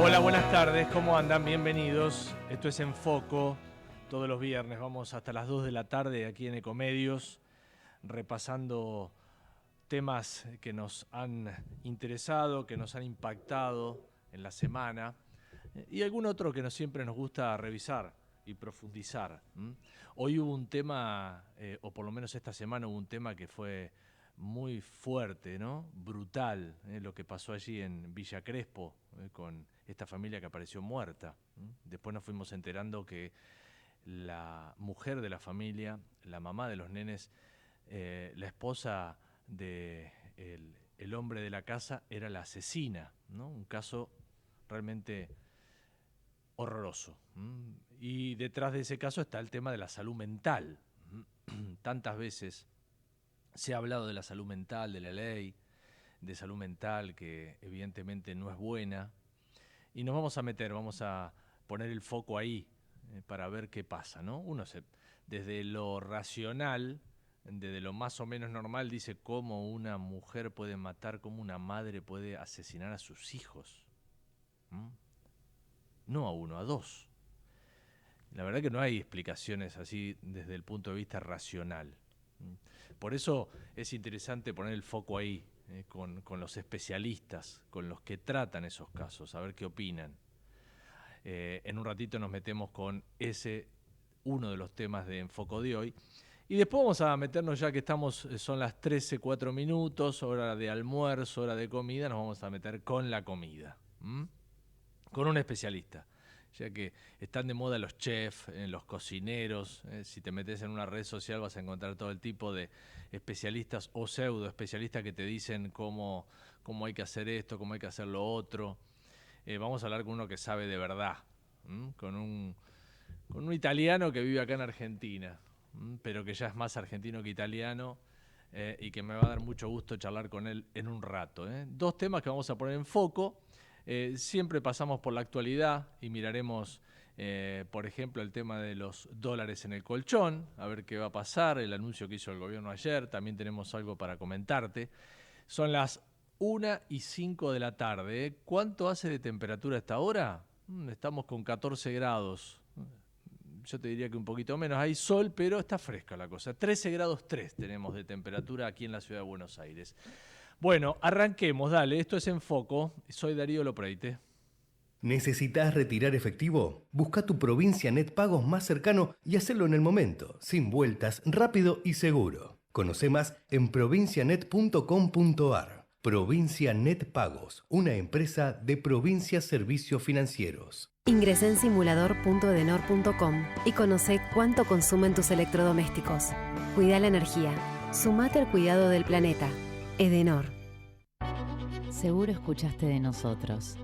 Hola, buenas tardes, ¿cómo andan? Bienvenidos. Esto es En Foco. Todos los viernes vamos hasta las 2 de la tarde aquí en Ecomedios, repasando temas que nos han interesado, que nos han impactado en la semana y algún otro que siempre nos gusta revisar y profundizar. Hoy hubo un tema, o por lo menos esta semana hubo un tema que fue muy fuerte, ¿no? Brutal, lo que pasó allí en Villa Crespo, con esta familia que apareció muerta. Después nos fuimos enterando que la mujer de la familia, la mamá de los nenes, la esposa de el hombre de la casa era la asesina, ¿no? Un caso realmente horroroso. Y detrás de ese caso está el tema de la salud mental. Tantas veces se ha hablado de la salud mental, de la ley de salud mental, que evidentemente no es buena. Y nos vamos a poner el foco ahí para ver qué pasa, ¿no? Desde lo racional, desde lo más o menos normal, dice cómo una mujer puede matar, cómo una madre puede asesinar a sus hijos. No a uno, a dos. La verdad que no hay explicaciones así desde el punto de vista racional. Por eso es interesante poner el foco ahí, con los especialistas, con los que tratan esos casos, a ver qué opinan. En un ratito nos metemos con uno de los temas de Enfoco de hoy. Y después vamos a meternos, ya que son las 13:04 minutos, hora de almuerzo, hora de comida, nos vamos a meter con la comida. Con un especialista. Ya que están de moda los chefs, los cocineros. Si te metes en una red social vas a encontrar todo el tipo de especialistas o pseudo especialistas que te dicen cómo hay que hacer esto, cómo hay que hacer lo otro. Vamos a hablar con uno que sabe de verdad, con un italiano que vive acá en Argentina, pero que ya es más argentino que italiano, y que me va a dar mucho gusto charlar con él en un rato. Dos temas que vamos a poner en foco. Siempre pasamos por la actualidad y miraremos, por ejemplo, el tema de los dólares en el colchón, a ver qué va a pasar, el anuncio que hizo el gobierno ayer. También tenemos algo para comentarte. Son las 1:05 de la tarde. ¿Cuánto hace de temperatura a esta hora? Estamos con 14 grados. Yo te diría que un poquito menos. Hay sol, pero está fresca la cosa. 13 grados 3 tenemos de temperatura aquí en la ciudad de Buenos Aires. Bueno, arranquemos, dale, esto es En Foco. Soy Darío Lopreite. ¿Necesitas retirar efectivo? Busca tu Provincia Net Pagos más cercano y hacelo en el momento, sin vueltas, rápido y seguro. Conoce más en provincianet.com.ar. Provincia Net Pagos, una empresa de Provincia Servicios Financieros. Ingresá en simulador.edenor.com y conoce cuánto consumen tus electrodomésticos. Cuida la energía. Sumate al cuidado del planeta. Edenor. Seguro escuchaste de nosotros.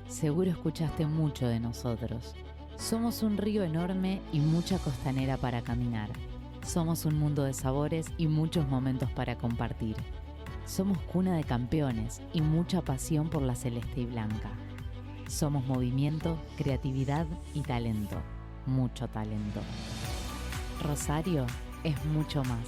Seguro escuchaste mucho de nosotros. Somos un río enorme y mucha costanera para caminar. Somos un mundo de sabores y muchos momentos para compartir. Somos cuna de campeones y mucha pasión por la celeste y blanca. Somos movimiento, creatividad y talento. Mucho talento. Rosario es mucho más.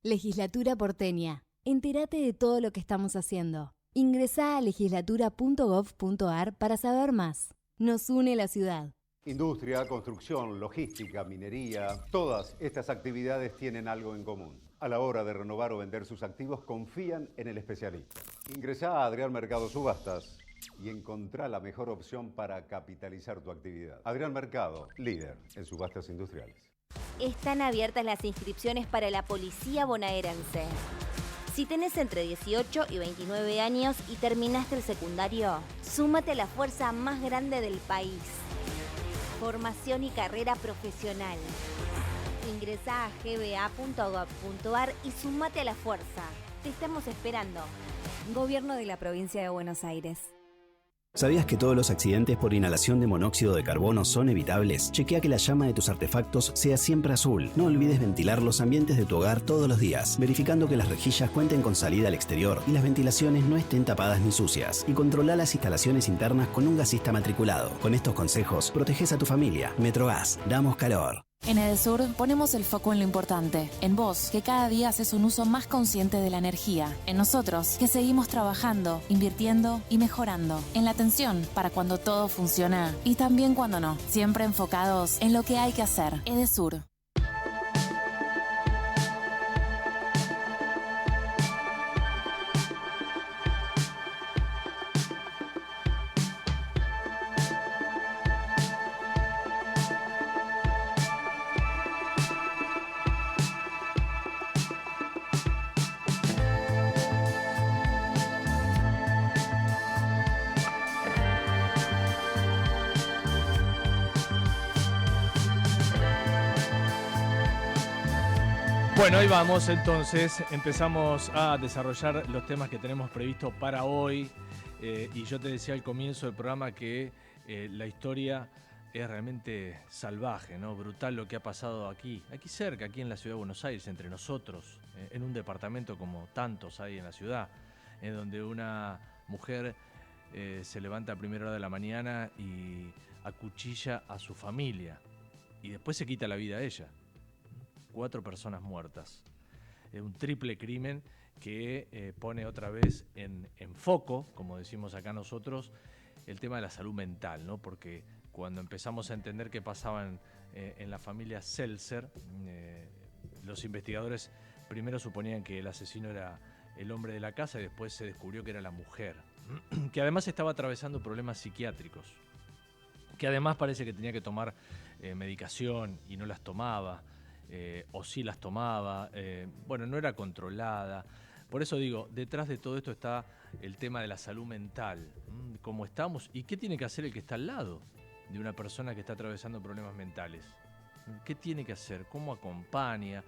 Legislatura porteña. Entérate de todo lo que estamos haciendo. Ingresá a legislatura.gov.ar para saber más. Nos une la ciudad. Industria, construcción, logística, minería, todas estas actividades tienen algo en común. A la hora de renovar o vender sus activos, confían en el especialista. Ingresá a Adrián Mercado Subastas y encontrá la mejor opción para capitalizar tu actividad. Adrián Mercado, líder en subastas industriales. Están abiertas las inscripciones para la Policía Bonaerense. Si tenés entre 18 y 29 años y terminaste el secundario, súmate a la fuerza más grande del país. Formación y carrera profesional. Ingresá a gba.gov.ar y súmate a la fuerza. Te estamos esperando. Gobierno de la Provincia de Buenos Aires. ¿Sabías que todos los accidentes por inhalación de monóxido de carbono son evitables? Chequea que la llama de tus artefactos sea siempre azul. No olvides ventilar los ambientes de tu hogar todos los días, verificando que las rejillas cuenten con salida al exterior y las ventilaciones no estén tapadas ni sucias. Y controla las instalaciones internas con un gasista matriculado. Con estos consejos, proteges a tu familia. Metrogas, damos calor. En Edesur ponemos el foco en lo importante, en vos, que cada día haces un uso más consciente de la energía, en nosotros, que seguimos trabajando, invirtiendo y mejorando, en la atención para cuando todo funciona y también cuando no, siempre enfocados en lo que hay que hacer. Edesur. Bueno, ahí vamos entonces, empezamos a desarrollar los temas que tenemos previstos para hoy y yo te decía al comienzo del programa que la historia es realmente salvaje, ¿no? Brutal lo que ha pasado aquí cerca, aquí en la ciudad de Buenos Aires, entre nosotros, en un departamento como tantos hay en la ciudad, en donde una mujer se levanta a primera hora de la mañana y acuchilla a su familia y después se quita la vida a ella. 4 personas muertas. Un triple crimen que pone otra vez en foco, como decimos acá nosotros, el tema de la salud mental, ¿no? Porque cuando empezamos a entender qué pasaba en la familia Seltzer, los investigadores primero suponían que el asesino era el hombre de la casa y después se descubrió que era la mujer, que además estaba atravesando problemas psiquiátricos, que además parece que tenía que tomar medicación y no las tomaba. O sí las tomaba, bueno, no era controlada. Por eso digo, detrás de todo esto está el tema de la salud mental, cómo estamos y qué tiene que hacer el que está al lado de una persona que está atravesando problemas mentales. ¿Qué tiene que hacer? ¿Cómo acompaña?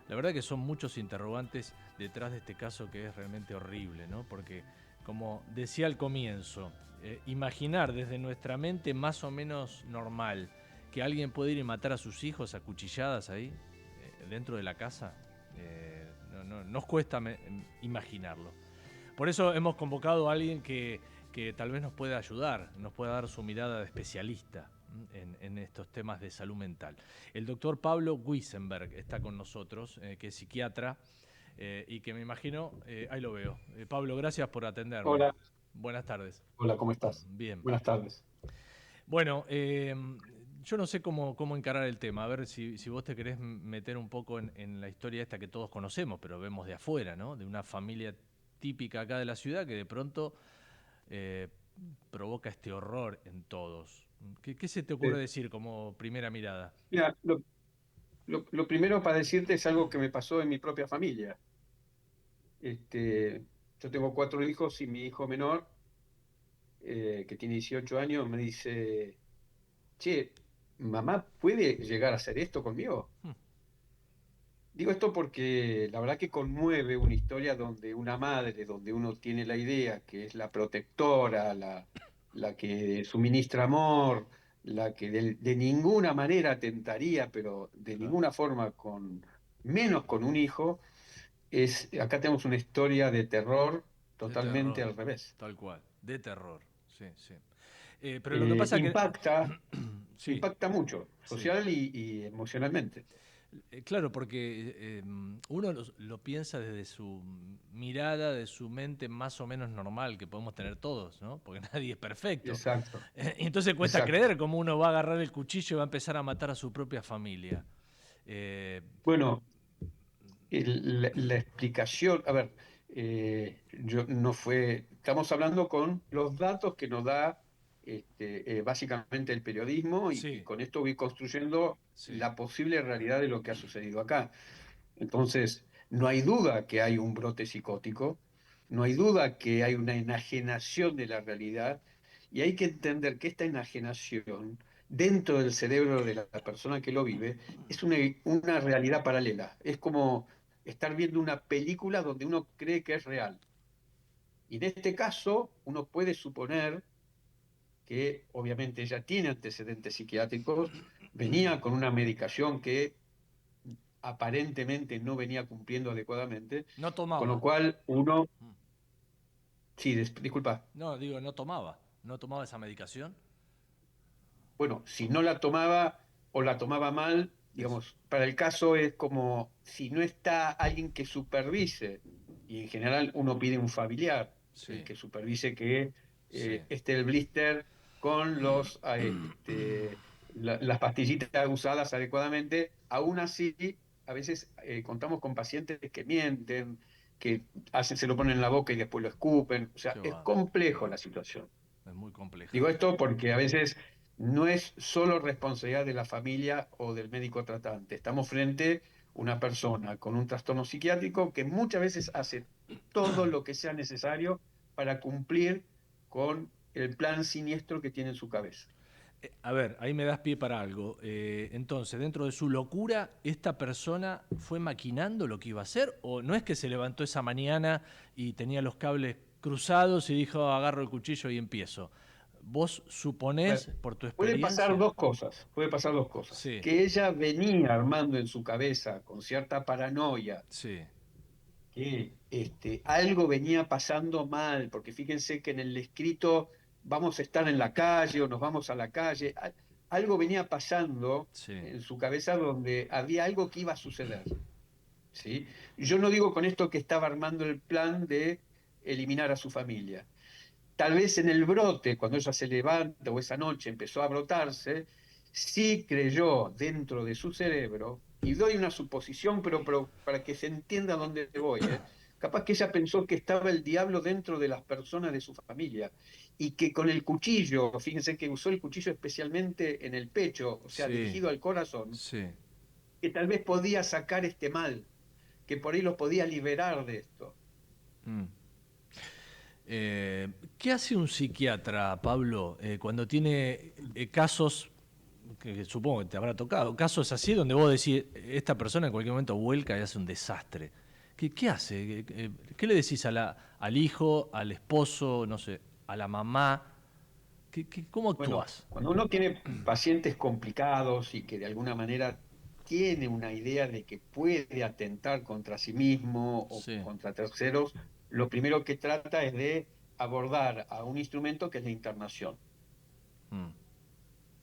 La verdad que son muchos interrogantes detrás de este caso que es realmente horrible, ¿no? Porque, como decía al comienzo, imaginar desde nuestra mente más o menos normal que alguien puede ir y matar a sus hijos a cuchilladas ahí, dentro de la casa, nos cuesta imaginarlo. Por eso hemos convocado a alguien que tal vez nos pueda ayudar, nos pueda dar su mirada de especialista en estos temas de salud mental. El doctor Pablo Wiesenberg está con nosotros, que es psiquiatra, y que me imagino, ahí lo veo. Pablo, gracias por atenderme. Hola. Buenas tardes. Hola, ¿cómo estás? Bien. Buenas tardes. Bueno, yo no sé cómo encarar el tema. A ver si vos te querés meter un poco en la historia esta que todos conocemos, pero vemos de afuera, ¿no? De una familia típica acá de la ciudad que de pronto provoca este horror en todos. ¿Qué se te ocurre decir como primera mirada? Mira, lo primero para decirte es algo que me pasó en mi propia familia. Yo tengo 4 hijos y mi hijo menor, que tiene 18 años, me dice, che, ¿mamá puede llegar a hacer esto conmigo? Digo esto porque la verdad que conmueve una historia donde una madre, donde uno tiene la idea que es la protectora, la que suministra amor, la que de ninguna manera atentaría, pero de ninguna forma menos con un hijo, acá tenemos una historia de terror totalmente al revés. Tal cual, de terror, sí. Pero lo que pasa impacta, sí. Impacta mucho, social y emocionalmente. Claro, porque uno lo piensa desde su mirada, de su mente más o menos normal, que podemos tener todos, ¿no? Porque nadie es perfecto. Exacto. Y entonces cuesta creer cómo uno va a agarrar el cuchillo y va a empezar a matar a su propia familia. Bueno, la explicación, a ver, estamos hablando con los datos que nos da básicamente el periodismo y con esto voy construyendo la posible realidad de lo que ha sucedido acá. Entonces, no hay duda que hay un brote psicótico, no hay duda que hay una enajenación de la realidad y hay que entender que esta enajenación dentro del cerebro de la persona que lo vive es una realidad paralela. Es como estar viendo una película donde uno cree que es real. Y en este caso, uno puede suponer que obviamente ella tiene antecedentes psiquiátricos, venía con una medicación que aparentemente no venía cumpliendo adecuadamente. No tomaba. Con lo cual uno... Sí, disculpa. No, digo, no tomaba esa medicación. Bueno, si no la tomaba o la tomaba mal, digamos, para el caso es como si no está alguien que supervise, y en general uno pide un familiar que supervise que esté el blister con las pastillitas usadas adecuadamente. Aún así, a veces contamos con pacientes que mienten, que se lo ponen en la boca y después lo escupen. O sea, es complejo la situación. Es muy compleja. Digo esto porque a veces no es solo responsabilidad de la familia o del médico tratante. Estamos frente a una persona con un trastorno psiquiátrico que muchas veces hace todo lo que sea necesario para cumplir con el plan siniestro que tiene en su cabeza. A ver, ahí me das pie para algo. Entonces, dentro de su locura, ¿esta persona fue maquinando lo que iba a hacer? ¿O no es que se levantó esa mañana y tenía los cables cruzados y dijo, agarro el cuchillo y empiezo? ¿Vos suponés, por tu experiencia? Puede pasar dos cosas. Sí. Que ella venía armando en su cabeza, con cierta paranoia, que algo venía pasando mal, porque fíjense que en el escrito vamos a estar en la calle o nos vamos a la calle. Algo venía pasando en su cabeza donde había algo que iba a suceder. ¿Sí? Yo no digo con esto que estaba armando el plan de eliminar a su familia. Tal vez en el brote, cuando ella se levanta o esa noche empezó a brotarse, sí creyó dentro de su cerebro, y doy una suposición, pero para que se entienda dónde voy, capaz que ella pensó que estaba el diablo dentro de las personas de su familia, y que con el cuchillo, fíjense que usó el cuchillo especialmente en el pecho, o sea, dirigido al corazón, que tal vez podía sacar este mal, que por ahí los podía liberar de esto. ¿Qué hace un psiquiatra, Pablo, cuando tiene casos, que supongo que te habrá tocado, casos así donde vos decís, esta persona en cualquier momento vuelca y hace un desastre? ¿Qué hace? ¿Qué le decís al hijo, al esposo, no sé, a la mamá? ¿Cómo actúas? Bueno, cuando uno tiene pacientes complicados y que de alguna manera tiene una idea de que puede atentar contra sí mismo o contra terceros, lo primero que trata es de abordar a un instrumento que es la internación.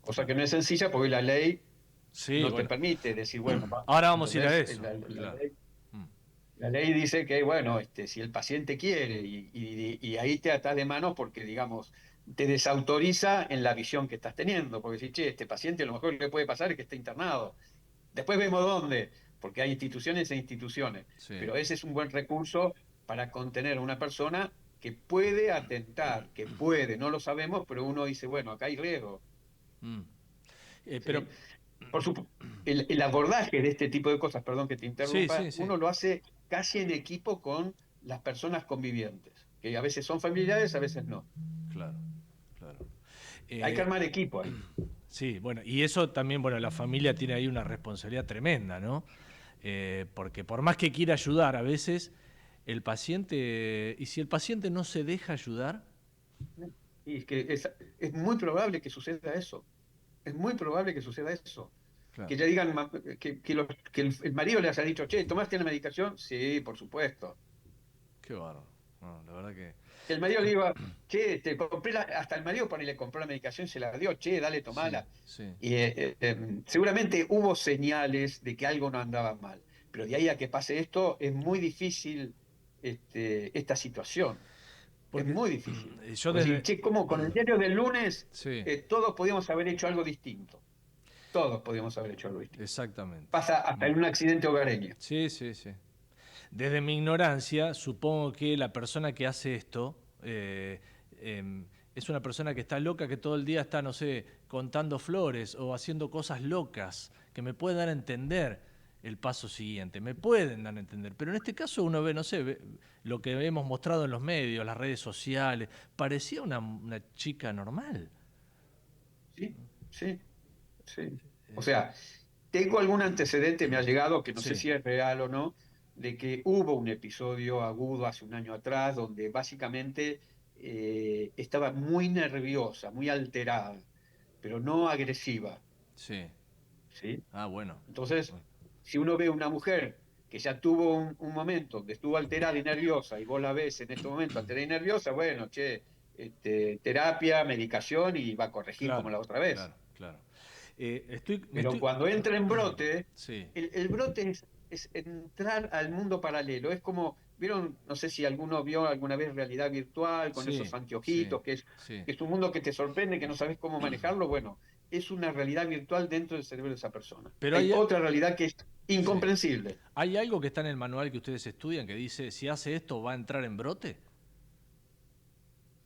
Cosa que no es sencilla porque la ley te permite decir, bueno... Ahora vamos a ir a eso. La ley dice que, bueno, si el paciente quiere y ahí te atás de manos porque, digamos, te desautoriza en la visión que estás teniendo. Porque si, este paciente a lo mejor le puede pasar es que está internado. Después vemos dónde, porque hay instituciones e instituciones. Pero ese es un buen recurso para contener a una persona que puede atentar, que puede, no lo sabemos, pero uno dice, bueno, acá hay riesgo. Pero por supuesto, el abordaje de este tipo de cosas, perdón que te interrumpa, uno lo hace casi en equipo con las personas convivientes, que a veces son familiares, a veces no. Claro. Hay que armar equipo ahí. Sí, bueno, y eso también, bueno, la familia tiene ahí una responsabilidad tremenda, ¿no? Porque por más que quiera ayudar, a veces el paciente, y si el paciente no se deja ayudar... Y es que es muy probable que suceda eso. Es muy probable que suceda eso. Claro. Que ya digan que el marido le haya dicho, ¿tomaste la medicación? Sí, por supuesto. Qué bárbaro. No, la verdad que el marido le diga, te compré hasta el marido por ahí le compró la medicación, se la dio, dale, tomala. Y seguramente hubo señales de que algo no andaba mal. Pero de ahí a que pase esto, es muy difícil esta situación. Porque es muy difícil. Como con el diario del lunes, todos podíamos haber hecho algo distinto. Todos podíamos haber hecho algo distinto. Exactamente. Pasa hasta en un accidente hogareño. Sí. Desde mi ignorancia, supongo que la persona que hace esto es una persona que está loca, que todo el día está, no sé, contando flores o haciendo cosas locas, que me puede dar a entender el paso siguiente, me pueden dar a entender. Pero en este caso uno ve, no sé, lo que hemos mostrado en los medios, las redes sociales, parecía una chica normal. Sí. O sea, tengo algún antecedente, me ha llegado, que no sé si es real o no, de que hubo un episodio agudo hace un año atrás donde básicamente estaba muy nerviosa, muy alterada, pero no agresiva. Sí. Bueno. Entonces, si uno ve una mujer que ya tuvo un momento donde estuvo alterada y nerviosa, y vos la ves en este momento alterada y nerviosa, bueno, terapia, medicación, y va a corregir como la otra vez. Claro. Pero cuando entra en brote, sí. el brote es entrar al mundo paralelo. Es como, ¿vieron? No sé si alguno vio alguna vez realidad virtual con esos anteojitos, que es un mundo que te sorprende, que no sabes cómo manejarlo. Bueno, es una realidad virtual dentro del cerebro de esa persona. Pero hay otra realidad que es incomprensible. Sí. ¿Hay algo que está en el manual que ustedes estudian que dice, si hace esto, va a entrar en brote?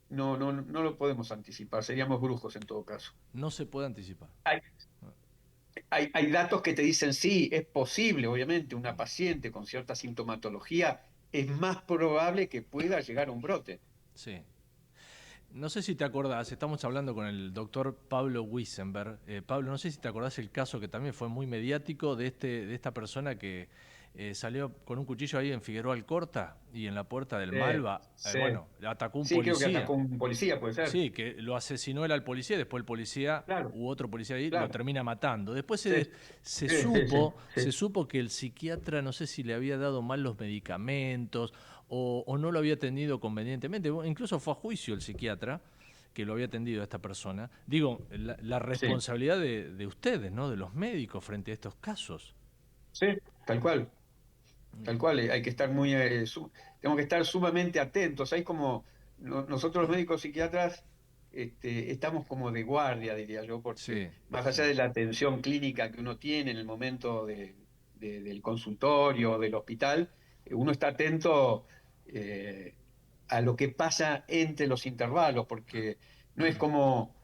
No lo podemos anticipar, seríamos brujos en todo caso. No se puede anticipar. Hay datos que te dicen, sí, es posible, obviamente, una paciente con cierta sintomatología es más probable que pueda llegar a un brote. Sí. No sé si te acordás, estamos hablando con el doctor Pablo Wiesenberg. Pablo, no sé si te acordás el caso que también fue muy mediático de esta persona que salió con un cuchillo ahí en Figueroa Alcorta y en la puerta del Malva, bueno, atacó un policía. Sí, creo que atacó un policía, puede ser. Sí, que lo asesinó él al policía, después el policía, u otro policía ahí, lo termina matando. Después se supo que el psiquiatra, no sé si le había dado mal los medicamentos o no lo había atendido convenientemente. Incluso fue a juicio el psiquiatra que lo había atendido a esta persona. Digo, la responsabilidad de ustedes, ¿no? De los médicos frente a estos casos. Sí, tal cual. Tal cual, hay que estar tenemos que estar sumamente atentos. Hay como, nosotros los médicos psiquiatras estamos como de guardia, diría yo, porque más allá de la atención clínica que uno tiene en el momento del consultorio, del hospital, uno está atento a lo que pasa entre los intervalos, porque no es como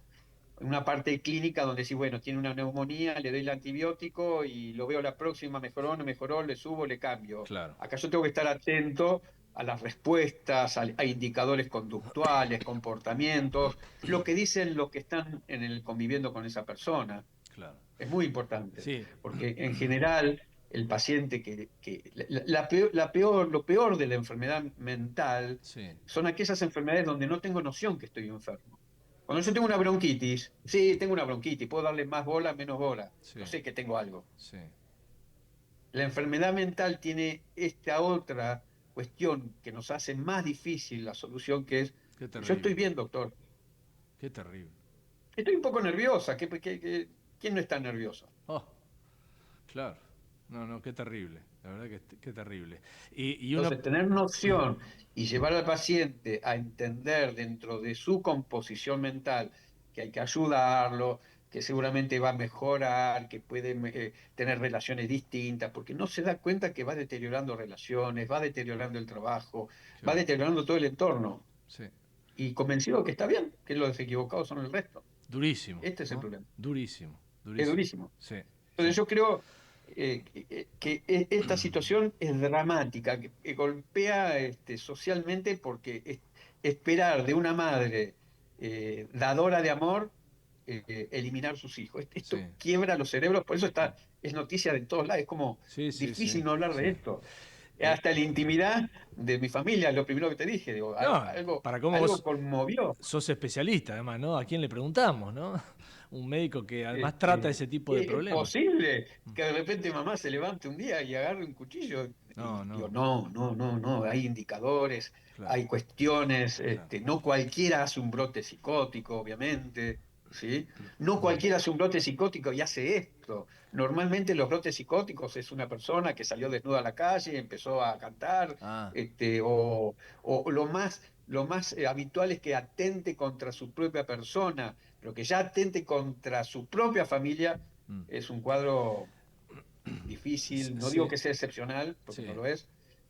una parte clínica donde sí, bueno, tiene una neumonía, le doy el antibiótico y lo veo la próxima, mejoró, no mejoró, le subo, le cambio. Claro. Acá yo tengo que estar atento a las respuestas, a indicadores conductuales, comportamientos, lo que dicen los que están conviviendo con esa persona. Claro. Es muy importante, porque en Mm. general el paciente lo peor de la enfermedad mental son aquellas enfermedades donde no tengo noción que estoy enfermo. Cuando yo tengo una bronquitis, tengo una bronquitis, puedo darle más bola, menos bola, no sé que tengo algo. La enfermedad mental tiene esta otra cuestión que nos hace más difícil la solución, que es, yo estoy bien, doctor. Qué terrible. Estoy un poco nerviosa, ¿quién no está nervioso? Claro, no, qué terrible, la verdad que qué terrible. Entonces, tener noción y llevar al paciente a entender dentro de su composición mental que hay que ayudarlo, que seguramente va a mejorar, que puede tener relaciones distintas, porque no se da cuenta que va deteriorando relaciones, va deteriorando el trabajo, va deteriorando todo el entorno. Y convencido que está bien, que los equivocados son el resto. Durísimo. Este es el problema. Durísimo. Es durísimo. Entonces yo creo que esta situación es dramática, que golpea socialmente, porque esperar de una madre dadora de amor eliminar sus hijos. Esto quiebra los cerebros, por eso es noticia de todos lados, es como difícil no hablar de esto. Hasta la intimidad de mi familia, lo primero que te dije, digo, algo conmovió. Sos especialista, además, ¿no? ¿A quién le preguntamos, no? Un médico que además trata ese tipo de problemas. ¿Es posible que de repente mamá se levante un día y agarre un cuchillo? Digo, no, hay indicadores, hay cuestiones, no cualquiera hace un brote psicótico, obviamente, ¿sí? No cualquiera hace un brote psicótico y hace esto. Normalmente los brotes psicóticos es una persona que salió desnuda a la calle y empezó a cantar, o lo más habitual es que atente contra su propia persona, pero que ya atente contra su propia familia es un cuadro difícil. No digo que sea excepcional, porque no lo es,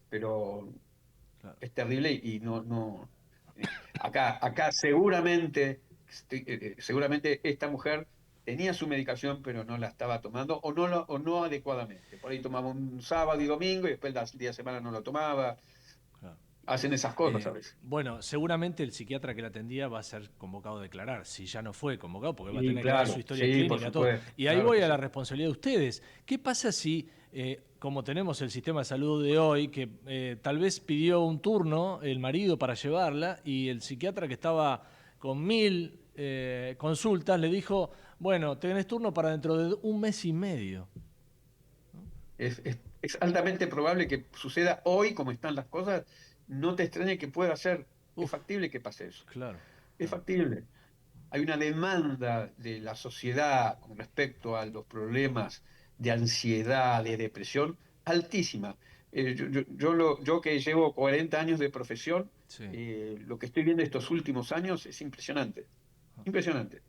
pero es terrible y no. Acá seguramente esta mujer tenía su medicación, pero no la estaba tomando o no adecuadamente. Por ahí tomaba un sábado y domingo y después el día de semana no lo tomaba. Hacen esas cosas, ¿sabes? Bueno, seguramente el psiquiatra que la atendía va a ser convocado a declarar, si ya no fue convocado, porque va a tener que dar su historia clínica, todo. Y ahí voy a la responsabilidad de ustedes. ¿Qué pasa si, como tenemos el sistema de salud de hoy, que tal vez pidió un turno el marido para llevarla y el psiquiatra que estaba con 1000 consultas le dijo, bueno, tenés turno para dentro de 1 mes y medio? Es altamente probable que suceda hoy, como están las cosas. No te extrañe que pueda ser. Es factible que pase eso. Claro. Es factible. hay una demanda de la sociedad con respecto a los problemas de ansiedad, de depresión, altísima. Yo que llevo 40 años de profesión, lo que estoy viendo estos últimos años es impresionante. Impresionante.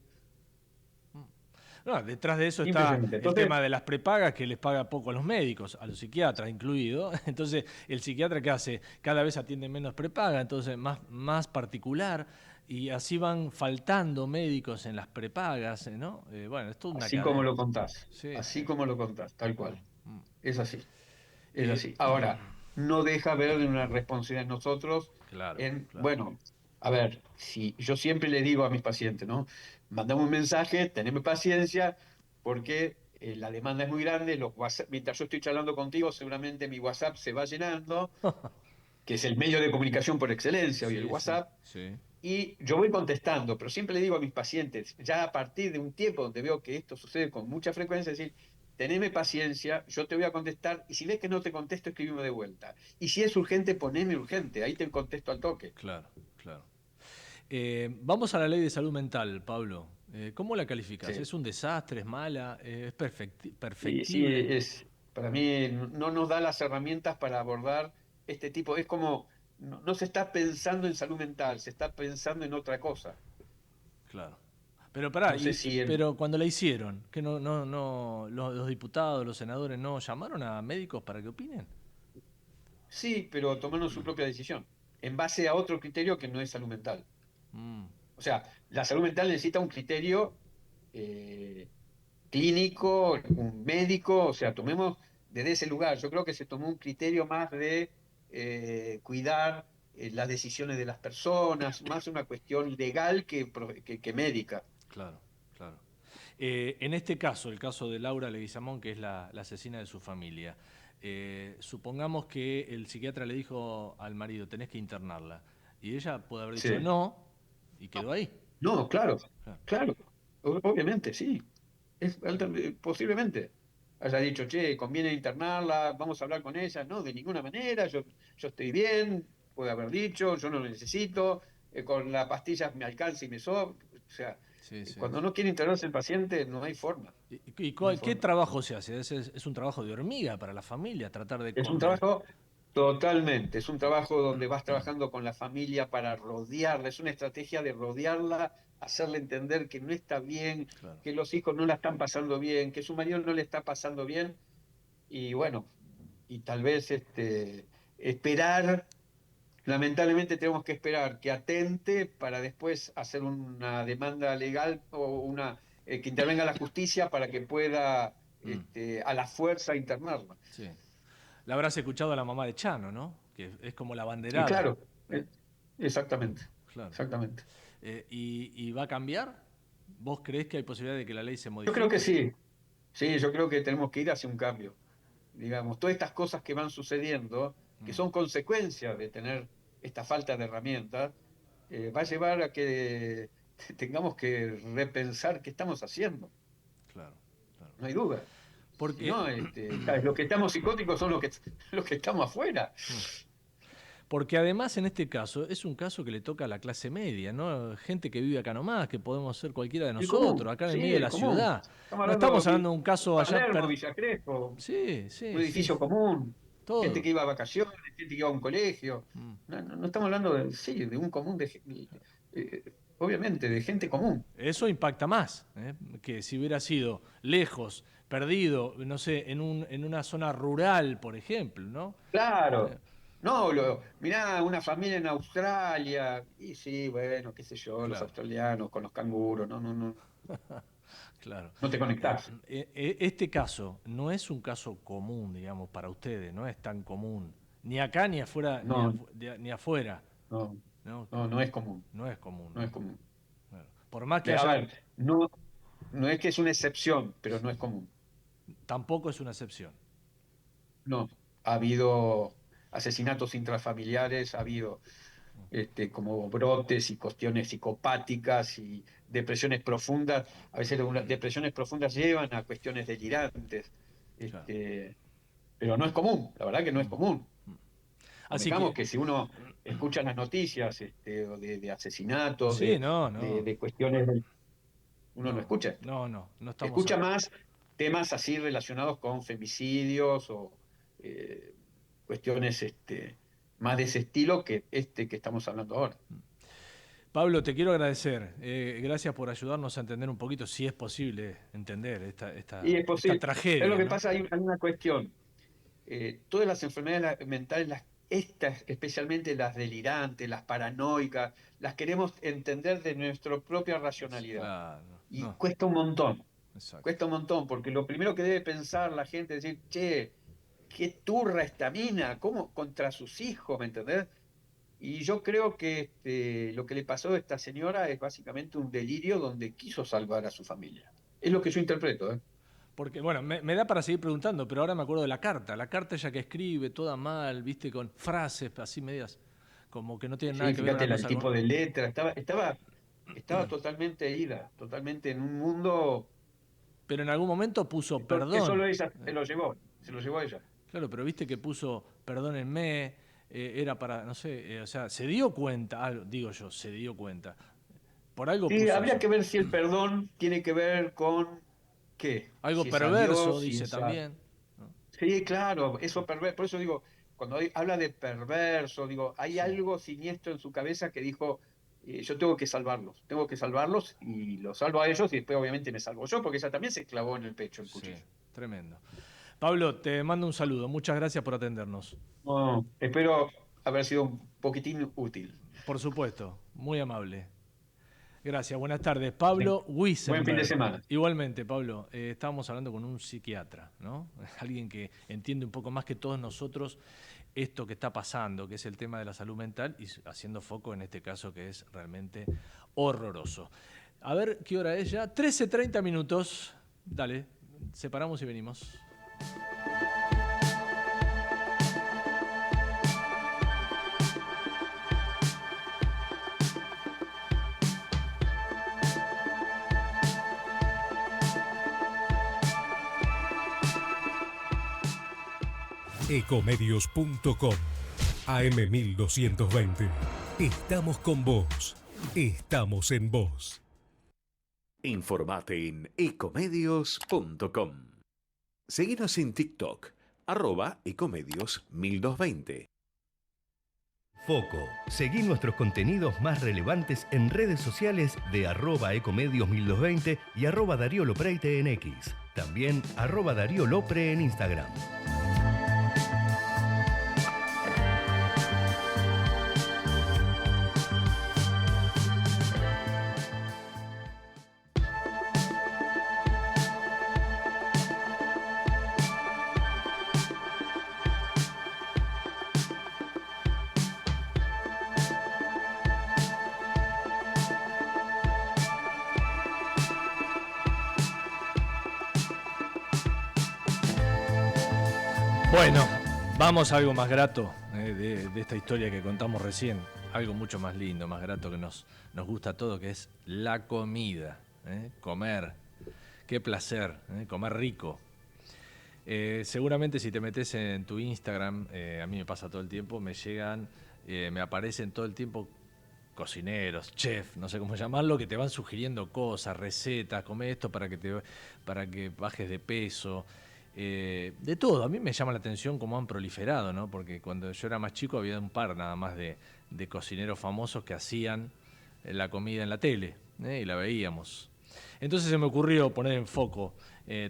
No, detrás de eso está el tema de las prepagas, que les paga poco a los médicos, a los psiquiatras incluido. Entonces, el psiquiatra, ¿qué hace? Cada vez atiende menos prepaga, entonces más particular, y así van faltando médicos en las prepagas, ¿no? Bueno, es toda una así cadena. Como lo contás, así como lo contás, tal cual. Es así. Es así. Ahora, no deja ver una responsabilidad en nosotros. Claro. Bueno, a ver, si yo siempre le digo a mis pacientes, ¿no? Mandame un mensaje, teneme paciencia, porque la demanda es muy grande. Mientras yo estoy charlando contigo, seguramente mi WhatsApp se va llenando, que es el medio de comunicación por excelencia, hoy el WhatsApp. Y yo voy contestando, pero siempre le digo a mis pacientes, ya a partir de un tiempo donde veo que esto sucede con mucha frecuencia, es decir, teneme paciencia, yo te voy a contestar, y si ves que no te contesto, escribime de vuelta. Y si es urgente, poneme urgente, ahí te contesto al toque. Claro. Vamos a la ley de salud mental, Pablo. ¿Cómo la calificas? ¿Es un desastre? ¿Es mala? ¿Es perfectible? Sí, para mí no nos da las herramientas para abordar este tipo. Es como, no se está pensando en salud mental, se está pensando en otra cosa. Claro. Pero pará, pero cuando la hicieron, ¿que los diputados, los senadores no llamaron a médicos para que opinen? Sí, pero tomaron su propia decisión, en base a otro criterio que no es salud mental. O sea, la salud mental necesita un criterio clínico, un médico, o sea, tomemos desde ese lugar. Yo creo que se tomó un criterio más de cuidar las decisiones de las personas, más una cuestión legal que médica. Claro. En este caso, el caso de Laura Leguizamón, que es la asesina de su familia, supongamos que el psiquiatra le dijo al marido, tenés que internarla, y ella puede haber dicho no, y quedó ahí. No, claro, obviamente, sí. Posiblemente haya dicho, che, conviene internarla, vamos a hablar con ella. No, de ninguna manera, yo estoy bien, puede haber dicho, yo no lo necesito, con la pastilla me alcanza y me sobra. O sea, cuando no quiere internarse el paciente, no hay forma. ¿Y qué trabajo se hace? ¿Es un trabajo de hormiga para la familia? Tratar de... Es un trabajo... Totalmente, es un trabajo donde vas trabajando con la familia para rodearla, es una estrategia de rodearla, hacerle entender que no está bien, que los hijos no la están pasando bien, que su marido no le está pasando bien, y bueno, y tal vez esperar, lamentablemente tenemos que esperar que atente para después hacer una demanda legal o que intervenga la justicia para que pueda a la fuerza internarla. Sí. La habrás escuchado a la mamá de Chano, ¿no? Que es como la banderada. Claro, exactamente. Claro. Exactamente. ¿Y va a cambiar? ¿Vos creés que hay posibilidad de que la ley se modifique? Yo creo que sí. Sí, yo creo que tenemos que ir hacia un cambio. Digamos, todas estas cosas que van sucediendo, que son consecuencias de tener esta falta de herramientas, va a llevar a que tengamos que repensar qué estamos haciendo. Claro. No hay duda. Porque no, los que estamos psicóticos son los que estamos afuera. Porque además en este caso es un caso que le toca a la clase media, ¿no? Gente que vive acá nomás, que podemos ser cualquiera de nosotros, acá en el medio de la ciudad. No estamos hablando de un caso allá... Villa Crespo, sí, un edificio común, todo. Gente que iba a vacaciones, gente que iba a un colegio. No estamos hablando de un común, obviamente, de gente común. Eso impacta más, que si hubiera sido lejos, perdido, no sé, en una zona rural, por ejemplo, ¿no? Claro. No, mirá, una familia en Australia, y sí, bueno, qué sé yo, los australianos con los canguros, no. Claro. No te conectás. Este caso no es un caso común, digamos, para ustedes, no es tan común, ni acá ni afuera, ni afuera. No es común. No es común. No es común. Claro. Por más que haya... A ver, no es que es una excepción, pero no es común. Tampoco es una excepción. No, ha habido asesinatos intrafamiliares, ha habido como brotes y cuestiones psicopáticas y depresiones profundas. A veces las depresiones profundas llevan a cuestiones delirantes. Pero no es común, la verdad que no es común. Así que si uno escucha las noticias de asesinatos, de cuestiones uno no escucha. No estamos. Escucha más temas así relacionados con femicidios o cuestiones más de ese estilo que que estamos hablando ahora. Pablo, te quiero agradecer. Gracias por ayudarnos a entender un poquito, si es posible entender esta tragedia. Es lo que ¿no? pasa, hay una cuestión. Todas las enfermedades mentales, estas, especialmente las delirantes, las paranoicas, las queremos entender de nuestra propia racionalidad. Claro, y cuesta un montón. Exacto. Cuesta un montón, porque lo primero que debe pensar la gente es decir, che, qué turra esta mina, ¿cómo contra sus hijos, ¿me entendés? Y yo creo que lo que le pasó a esta señora es básicamente un delirio donde quiso salvar a su familia. Es lo que yo interpreto, ¿eh? Porque, bueno, me da para seguir preguntando, pero ahora me acuerdo de la carta ella que escribe toda mal, viste, con frases así medias, como que no tienen nada que ver con el tipo de letra, estaba totalmente ida, totalmente en un mundo. Pero en algún momento puso perdón. Que solo ella se lo llevó ella. Claro, pero viste que puso perdónenme, era para, no sé, o sea, se dio cuenta, digo yo, se dio cuenta. Por algo sí, puso habría eso. que ver si el perdón tiene que ver con ¿qué? Algo si perverso, dice también. ¿no? Sí, claro, eso perverso. Por eso digo, cuando habla de perverso, digo, hay algo siniestro en su cabeza que dijo, yo tengo que salvarlos y los salvo a ellos y después obviamente me salvo yo, porque ella también se clavó en el pecho el cuchillo. Sí, tremendo. Pablo, te mando un saludo. Muchas gracias por atendernos. No, espero haber sido un poquitín útil. Por supuesto, muy amable. Gracias, buenas tardes. Pablo Wiesenberg. Buen fin de semana. Igualmente, Pablo, estábamos hablando con un psiquiatra, ¿no? Alguien que entiende un poco más que todos nosotros esto que está pasando, que es el tema de la salud mental, y haciendo foco en este caso que es realmente horroroso. A ver, ¿qué hora es ya? 13:30 minutos. Dale, separamos y venimos. Ecomedios.com AM1220. Estamos con vos. Estamos en vos. Informate en ecomedios.com. Seguinos en TikTok, @ecomedios1220. Foco. Seguí nuestros contenidos más relevantes en redes sociales de @ecomedios1220 y @Darío Lopreite en X. También @Darío Lopre en Instagram. Bueno, vamos a algo más grato de esta historia que contamos recién. Algo mucho más lindo, más grato que nos gusta a todos, que es la comida. Comer. Qué placer, comer rico. Seguramente si te metes en tu Instagram, a mí me pasa todo el tiempo, me llegan, me aparecen todo el tiempo cocineros, chef, no sé cómo llamarlo, que te van sugiriendo cosas, recetas, come esto para que bajes de peso. De todo, a mí me llama la atención cómo han proliferado, ¿no? Porque cuando yo era más chico había un par nada más de cocineros famosos que hacían la comida en la tele, y la veíamos. Entonces se me ocurrió poner en foco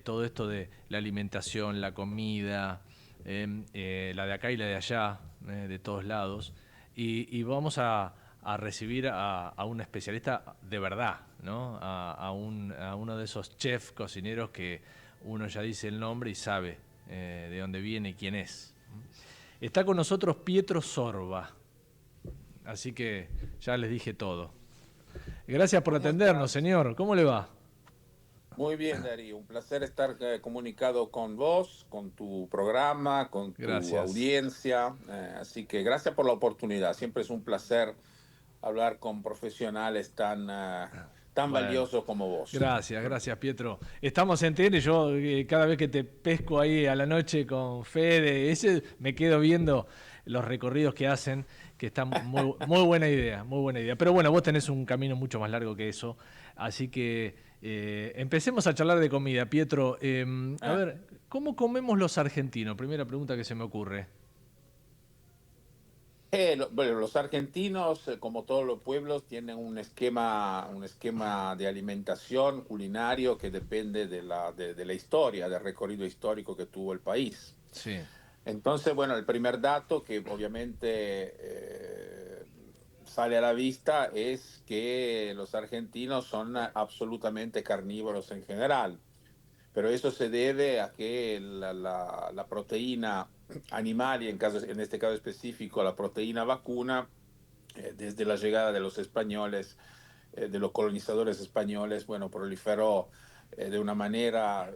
todo esto de la alimentación, la comida, la de acá y la de allá, de todos lados, y vamos a recibir a un especialista de verdad, ¿no? A uno de esos chefs cocineros que uno ya dice el nombre y sabe de dónde viene y quién es. Está con nosotros Pietro Sorba, así que ya les dije todo. Gracias por atendernos, señor. ¿Cómo le va? Muy bien, Darío. Un placer estar comunicado con vos, con tu programa, con tu audiencia. Así que gracias por la oportunidad. Siempre es un placer hablar con profesionales tan valiosos como vos. Gracias, Pietro. Estamos en TN, yo cada vez que te pesco ahí a la noche con Fede, me quedo viendo los recorridos que hacen, que están muy buena idea, muy buena idea. Pero bueno, vos tenés un camino mucho más largo que eso, así que Empecemos a charlar de comida, Pietro. A ver, ¿cómo comemos los argentinos? Primera pregunta que se me ocurre. Bueno, los argentinos, como todos los pueblos, tienen un esquema de alimentación culinario que depende de la historia, del recorrido histórico que tuvo el país. Sí. Entonces, bueno, el primer dato que obviamente sale a la vista es que los argentinos son absolutamente carnívoros en general, pero eso se debe a que la proteína animal, y en este caso específico la proteína vacuna, desde la llegada de los españoles, de los colonizadores españoles, bueno, proliferó de una manera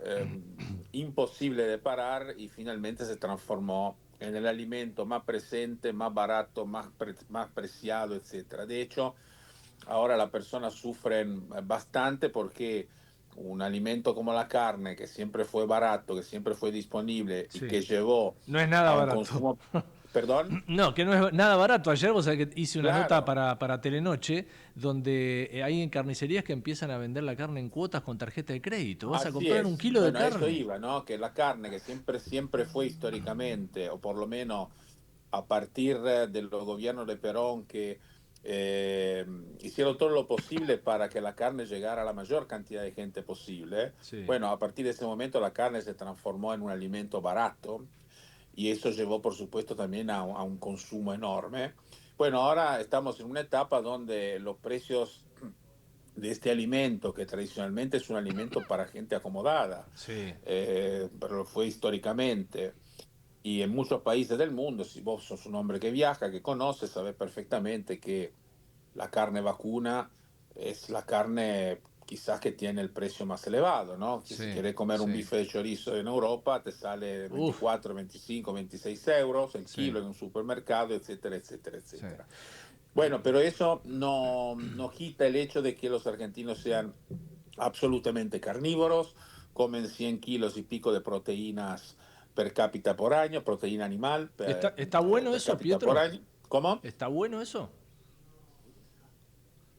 imposible de parar y finalmente se transformó en el alimento más presente, más barato, más preciado, etc. De hecho, ahora las personas sufren bastante porque un alimento como la carne, que siempre fue barato, que siempre fue disponible y que llevó no es nada a un barato. consumo... ¿Perdón? No, que no es nada barato. Ayer vos sabés que hice una Claro. nota para Telenoche donde hay carnicerías que empiezan a vender la carne en cuotas con tarjeta de crédito. Vas a Así comprar es. un kilo de Bueno, carne. eso iba, ¿no? Que la carne, que siempre fue históricamente, o por lo menos a partir de los gobiernos de Perón, que hicieron todo lo posible para que la carne llegara a la mayor cantidad de gente posible. Sí. Bueno, a partir de ese momento la carne se transformó en un alimento barato y eso llevó, por supuesto, también a un consumo enorme. Bueno, ahora estamos en una etapa donde los precios de este alimento, que tradicionalmente es un alimento para gente acomodada, Sí. pero lo fue históricamente, y en muchos países del mundo, si vos sos un hombre que viaja, que conoce, sabes perfectamente que la carne vacuna es la carne quizás que tiene el precio más elevado, ¿no? Si querés comer un bife de chorizo en Europa, te sale 24, 25, 26 euros el kilo en un supermercado, etcétera, etcétera, etcétera. Bueno, pero eso no quita el hecho de que los argentinos sean absolutamente carnívoros, comen 100 kilos y pico de proteínas per cápita por año, proteína animal. ¿Está bueno eso, Pietro? Por año. ¿Cómo? ¿Está bueno eso?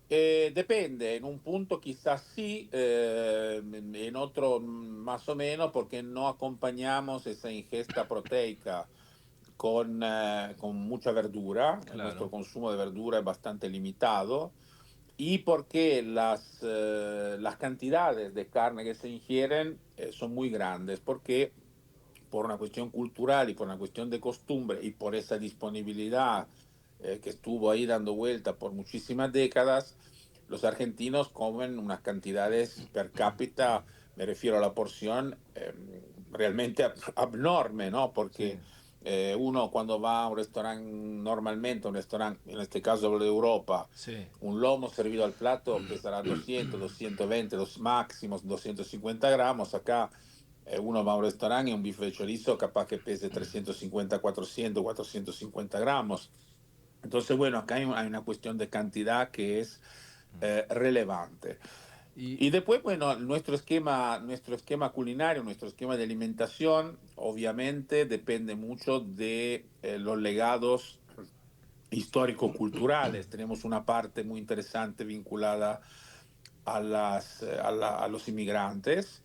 Depende, en un punto quizás sí, en otro más o menos, porque no acompañamos esa ingesta proteica con mucha verdura. Claro. Nuestro consumo de verdura es bastante limitado y porque las cantidades de carne que se ingieren son muy grandes, porque por una cuestión cultural y por una cuestión de costumbre y por esa disponibilidad que estuvo ahí dando vuelta por muchísimas décadas, los argentinos comen unas cantidades per cápita, me refiero a la porción, realmente abnorme, ¿no? Porque uno cuando va a un restaurante normalmente, un restaurante, en este caso de Europa, un lomo servido al plato pesará 200, 220, los máximos 250 gramos. Acá uno va a un restaurante y un bife de chorizo capaz que pese 350, 400, 450 gramos. Entonces, bueno, acá hay una cuestión de cantidad que es relevante. Y después, bueno, nuestro esquema culinario, nuestro esquema de alimentación, obviamente depende mucho de los legados histórico-culturales. Tenemos una parte muy interesante vinculada a los inmigrantes,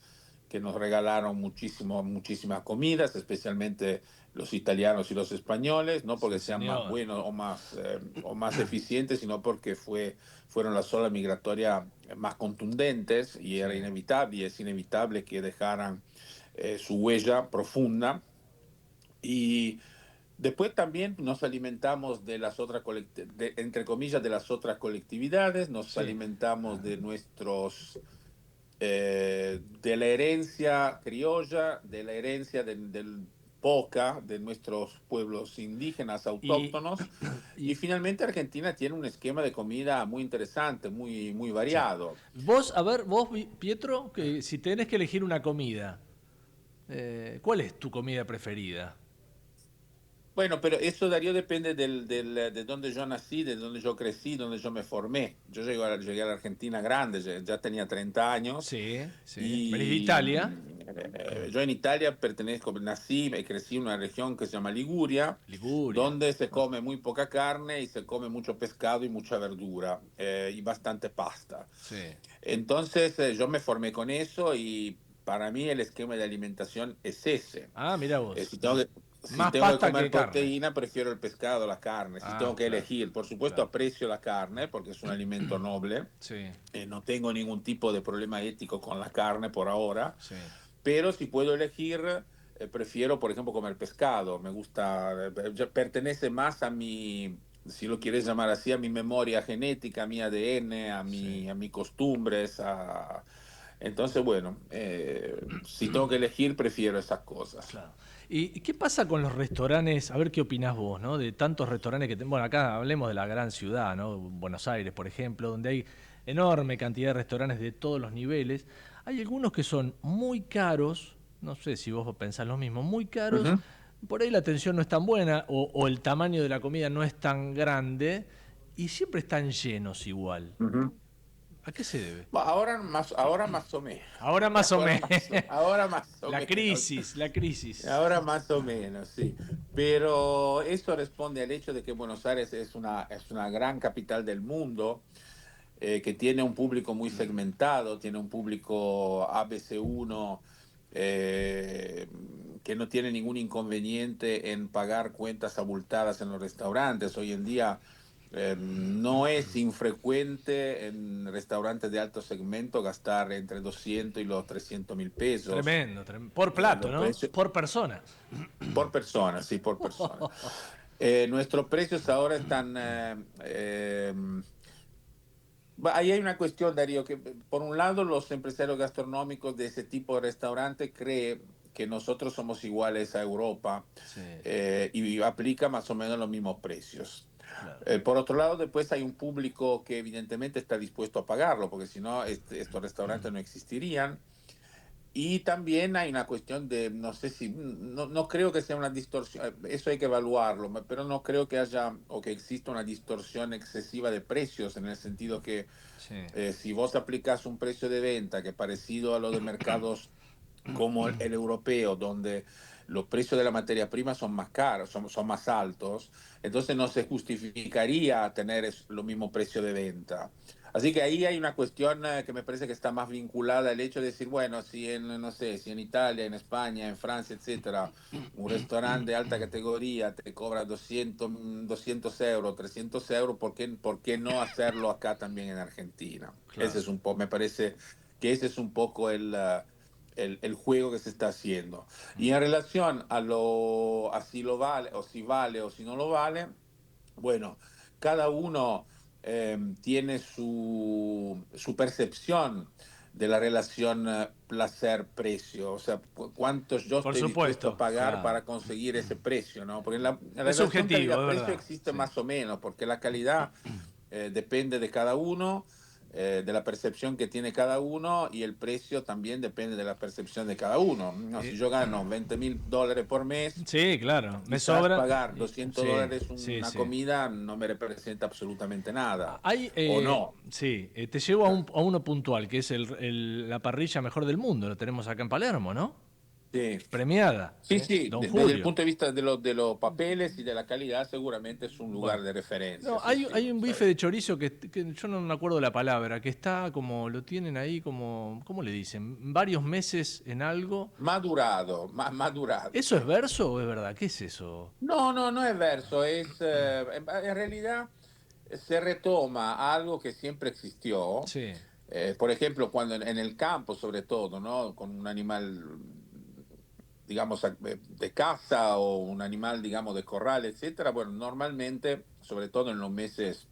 que nos regalaron muchísimas comidas, especialmente los italianos y los españoles, no porque sean más buenos o más eficientes, sino porque fueron las olas migratorias más contundentes y era inevitable, y es inevitable que dejaran su huella profunda. Y después también nos alimentamos de las otras, entre comillas, de las otras colectividades, nos alimentamos de nuestros... de la herencia criolla, de la herencia del poca de nuestros pueblos indígenas autóctonos y finalmente Argentina tiene un esquema de comida muy interesante, muy variado. Vos, Pietro, que si tenés que elegir una comida, ¿cuál es tu comida preferida? Bueno, pero eso, Darío, depende de dónde yo nací, de dónde yo crecí, donde yo me formé. Yo llegué a la Argentina grande, ya tenía 30 años. Sí. ¿Venís de Italia? Yo en Italia nací y crecí en una región que se llama Liguria, donde se come muy poca carne y se come mucho pescado y mucha verdura y bastante pasta. Sí. Entonces yo me formé con eso y para mí el esquema de alimentación es ese. Ah, mira vos. Si tengo que comer proteína, prefiero el pescado a la carne. Si tengo que elegir, por supuesto aprecio la carne porque es un alimento noble. Sí. No tengo ningún tipo de problema ético con la carne por ahora. Sí. Pero si puedo elegir, prefiero, por ejemplo, comer pescado. Me gusta, pertenece más a mi, si lo quieres llamar así, a mi memoria genética, a mi ADN, a mis costumbres. Entonces, bueno, si tengo que elegir, prefiero esas cosas. Claro. ¿Y qué pasa con los restaurantes? A ver qué opinás vos, ¿no? De tantos restaurantes que... Bueno, acá hablemos de la gran ciudad, ¿no? Buenos Aires, por ejemplo, donde hay enorme cantidad de restaurantes de todos los niveles. Hay algunos que son muy caros, no sé si vos pensás lo mismo, muy caros, por ahí la atención no es tan buena o el tamaño de la comida no es tan grande y siempre están llenos igual. ¿A qué se debe? Ahora más o menos. Ahora más o menos. Ahora más o menos. La crisis. Ahora más o menos, sí. Pero eso responde al hecho de que Buenos Aires es una gran capital del mundo, que tiene un público muy segmentado, tiene un público ABC1, que no tiene ningún inconveniente en pagar cuentas abultadas en los restaurantes. Hoy en día no es infrecuente en restaurantes de alto segmento gastar entre 200 y los 300.000 pesos. Tremendo. Por plato, ¿no? Por persona. Por persona, sí, por persona. Nuestros precios ahora están... ahí hay una cuestión, Darío, que por un lado los empresarios gastronómicos de ese tipo de restaurante creen que nosotros somos iguales a Europa, y aplica más o menos los mismos precios. Claro. Por otro lado, después hay un público que evidentemente está dispuesto a pagarlo, porque si no, estos restaurantes no existirían. Y también hay una cuestión de, no sé si, no creo que sea una distorsión, eso hay que evaluarlo, pero no creo que haya o que exista una distorsión excesiva de precios, en el sentido que si vos aplicás un precio de venta que es parecido a lo de mercados como el europeo, donde los precios de la materia prima son más caros, son más altos, entonces no se justificaría tener lo mismo precio de venta. Así que ahí hay una cuestión que me parece que está más vinculada al hecho de decir, bueno, si en Italia, en España, en Francia, etcétera, un restaurante de alta categoría te cobra 200 euros, 300 euros, ¿por qué no hacerlo acá también en Argentina? Claro. Ese es me parece que ese es un poco el juego que se está haciendo. Y en relación a si lo vale o si no lo vale, bueno, cada uno tiene su percepción de la relación placer-precio, o sea, cuántos yo estoy dispuesto a pagar para conseguir ese precio, ¿no? Porque la relación calidad-precio existe más o menos, porque la calidad depende de cada uno, de la percepción que tiene cada uno, y el precio también depende de la percepción de cada uno. No, si yo gano $20.000 por mes, sí, claro, me sobra pagar $200 una comida no me representa absolutamente nada. ¿O no? Sí, te llevo a uno puntual, que es la parrilla mejor del mundo. Lo tenemos acá en Palermo, ¿no? Sí. Premiada. Sí, desde el punto de vista de los papeles y de la calidad, seguramente es un lugar de referencia. No, hay un bife de chorizo que yo no me acuerdo la palabra, que está como, lo tienen ahí como, ¿cómo le dicen? Varios meses en algo. Madurado. ¿Eso es verso o es verdad? ¿Qué es eso? No es verso, en realidad se retoma algo que siempre existió. Sí. Por ejemplo, cuando en el campo, sobre todo, ¿no? Con un animal, digamos, de caza o un animal, digamos, de corral, etcétera. Bueno, normalmente, sobre todo en los meses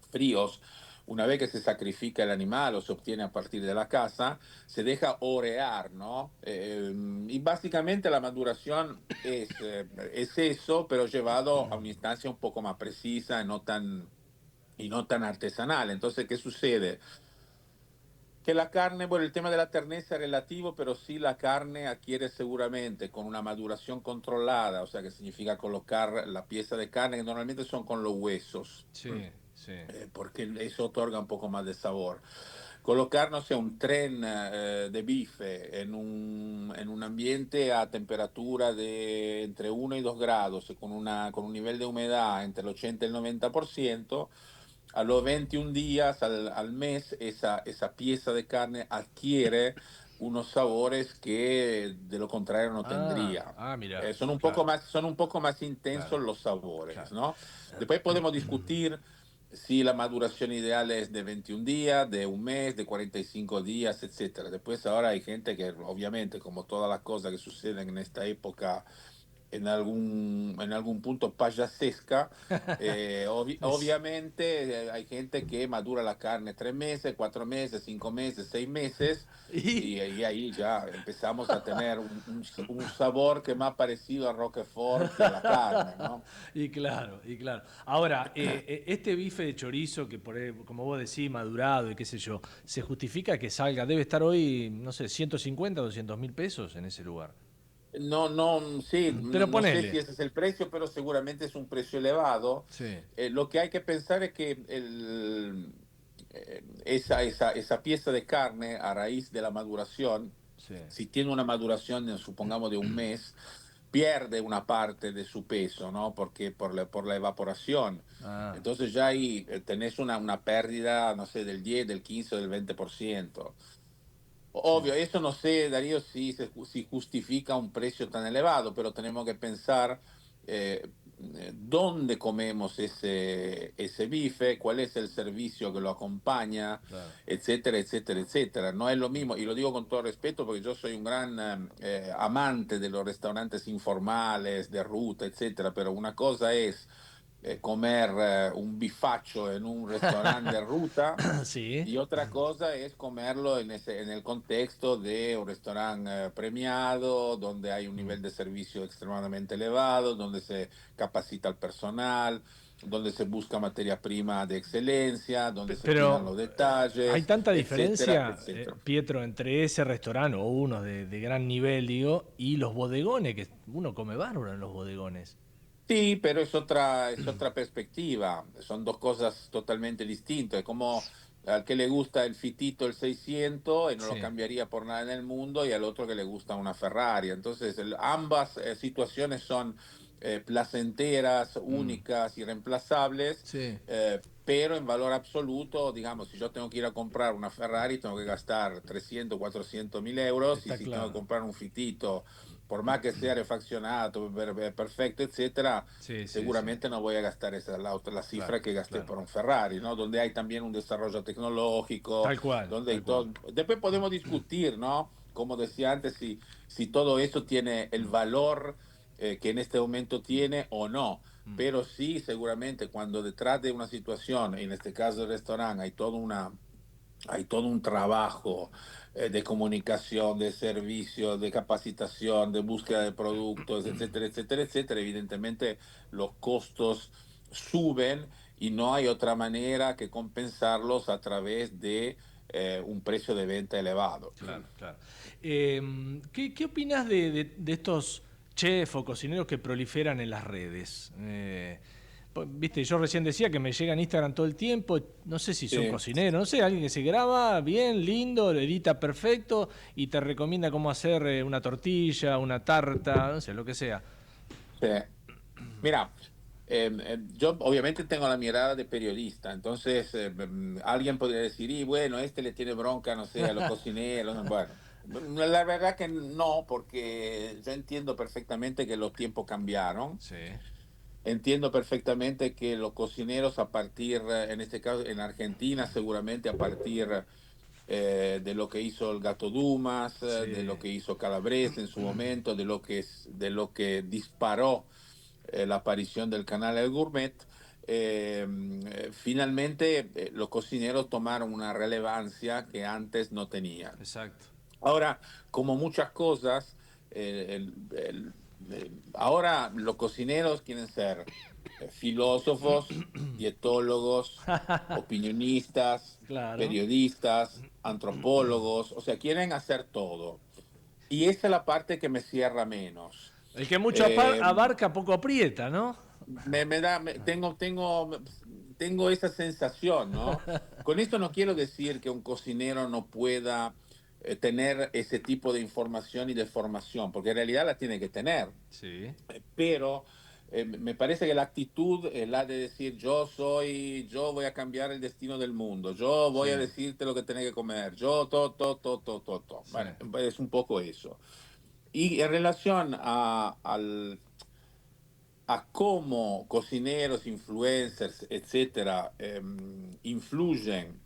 fríos, una vez que se sacrifica el animal o se obtiene a partir de la caza, se deja orear, ¿no? Y básicamente la maduración es eso, pero llevado a una instancia un poco más precisa y no tan artesanal. Entonces, ¿qué sucede? Que la carne, bueno, el tema de la terneza es relativo, pero sí la carne adquiere seguramente con una maduración controlada, o sea, que significa colocar la pieza de carne, que normalmente son con los huesos. Sí. Porque eso otorga un poco más de sabor. colocar, no sé, un tren de bife en un ambiente a temperatura de entre 1 y 2 grados, con un nivel de humedad entre el 80 y el 90%, a los 21 días al mes, esa pieza de carne adquiere unos sabores que de lo contrario no tendría. Mira, son un poco más intensos los sabores, ¿no? Después podemos discutir si la maduración ideal es de 21 días, de un mes, de 45 días, etcétera. Después ahora hay gente que, obviamente, como todas las cosas que suceden en esta época, en algún punto payasesca, obviamente hay gente que madura la carne 3 meses, 4 meses, 5 meses, 6 meses, y ahí ya empezamos a tener un sabor que más parecido a Roquefort que a la carne, ¿no? Y claro. Ahora, este bife de chorizo que, como vos decís, madurado y qué sé yo, ¿se justifica que salga? Debe estar hoy, no sé, 150, 200 mil pesos en ese lugar. No, sí, pero no sé si ese es el precio, pero seguramente es un precio elevado. Sí. Lo que hay que pensar es que esa pieza de carne a raíz de la maduración, si tiene una maduración, supongamos, de un mes, pierde una parte de su peso, ¿no? Porque por la evaporación. Entonces ya ahí tenés una pérdida, no sé, del 10, del 15 o del 20%. Obvio, eso no sé, Darío, si justifica un precio tan elevado, pero tenemos que pensar dónde comemos ese bife, cuál es el servicio que lo acompaña, etcétera, etcétera, etcétera. No es lo mismo, y lo digo con todo respeto porque yo soy un gran amante de los restaurantes informales, de ruta, etcétera, pero una cosa es comer un bifacho en un restaurante de ruta y otra cosa es comerlo en el contexto de un restaurante premiado, donde hay un nivel de servicio extremadamente elevado, donde se capacita al personal, donde se busca materia prima de excelencia, donde se cuidan los detalles. Hay tanta etcétera, diferencia, etcétera. Pietro, entre ese restaurante o uno de gran nivel, digo, y los bodegones, que uno come bárbaro en los bodegones. Sí, pero es otra perspectiva. Son dos cosas totalmente distintas. Es como al que le gusta el Fitito, el 600, y no lo cambiaría por nada en el mundo, y al otro que le gusta una Ferrari. Entonces, ambas situaciones son placenteras, únicas, irreemplazables, pero en valor absoluto, digamos, si yo tengo que ir a comprar una Ferrari, tengo que gastar 300, 400 mil euros, y si tengo que comprar un Fitito, por más que sea refaccionado, perfecto, etcétera, seguramente no voy a gastar la cifra que gasté por un Ferrari, ¿no? Donde hay también un desarrollo tecnológico. Tal cual. Después podemos discutir, ¿no? Como decía antes, si todo eso tiene el valor que en este momento tiene o no. Pero sí, seguramente, cuando detrás de una situación, en este caso del restaurante, hay todo un trabajo de comunicación, de servicio, de capacitación, de búsqueda de productos, etcétera, etcétera, etcétera. Evidentemente los costos suben y no hay otra manera que compensarlos a través de un precio de venta elevado. Claro. ¿Qué opinas de estos chefs o cocineros que proliferan en las redes? Viste, yo recién decía que me llega en Instagram todo el tiempo, no sé si son cocineros, no sé, alguien que se graba bien, lindo, lo edita perfecto y te recomienda cómo hacer una tortilla, una tarta, no sé, lo que sea. Sí. Mira, yo obviamente tengo la mirada de periodista, entonces alguien podría decir, y bueno, le tiene bronca, no sé, a los cocineros, bueno. La verdad que no, porque yo entiendo perfectamente que los tiempos cambiaron. Sí. Entiendo perfectamente que los cocineros a partir, en este caso en Argentina, seguramente a partir de lo que hizo el Gato Dumas, de lo que hizo Calabrese en su momento, de lo que disparó la aparición del canal El Gourmet, finalmente los cocineros tomaron una relevancia que antes no tenían. Exacto. Ahora, como muchas cosas, ahora los cocineros quieren ser filósofos, dietólogos, opinionistas, periodistas, antropólogos, o sea, quieren hacer todo. Y esa es la parte que me cierra menos. El que mucho abarca, poco aprieta, ¿no? tengo esa sensación, ¿no? Con esto no quiero decir que un cocinero no pueda tener ese tipo de información y de formación, porque en realidad la tiene que tener. Sí. Pero me parece que la actitud es la de decir yo voy a cambiar el destino del mundo, yo voy a decirte lo que tenés que comer, yo todo. Sí. Bueno, es un poco eso. Y en relación a cómo cocineros, influencers, etcétera, influyen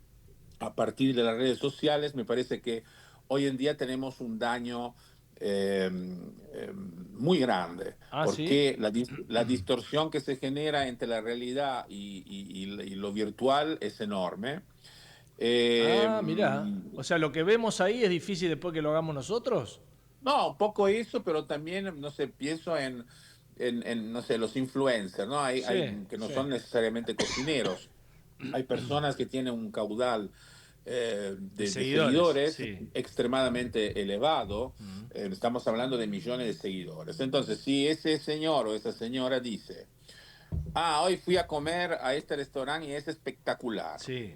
a partir de las redes sociales, me parece que hoy en día tenemos un daño muy grande, porque la distorsión que se genera entre la realidad y lo virtual es enorme. Mira, o sea, lo que vemos ahí es difícil después que lo hagamos nosotros. No, un poco eso, pero también, no sé, pienso en no sé, los influencers, ¿no? Hay que no son necesariamente cocineros. Hay personas que tienen un caudal de seguidores extremadamente elevado. Estamos hablando de millones de seguidores. Entonces, si ese señor o esa señora dice, hoy fui a comer a este restaurante y es espectacular. Sí.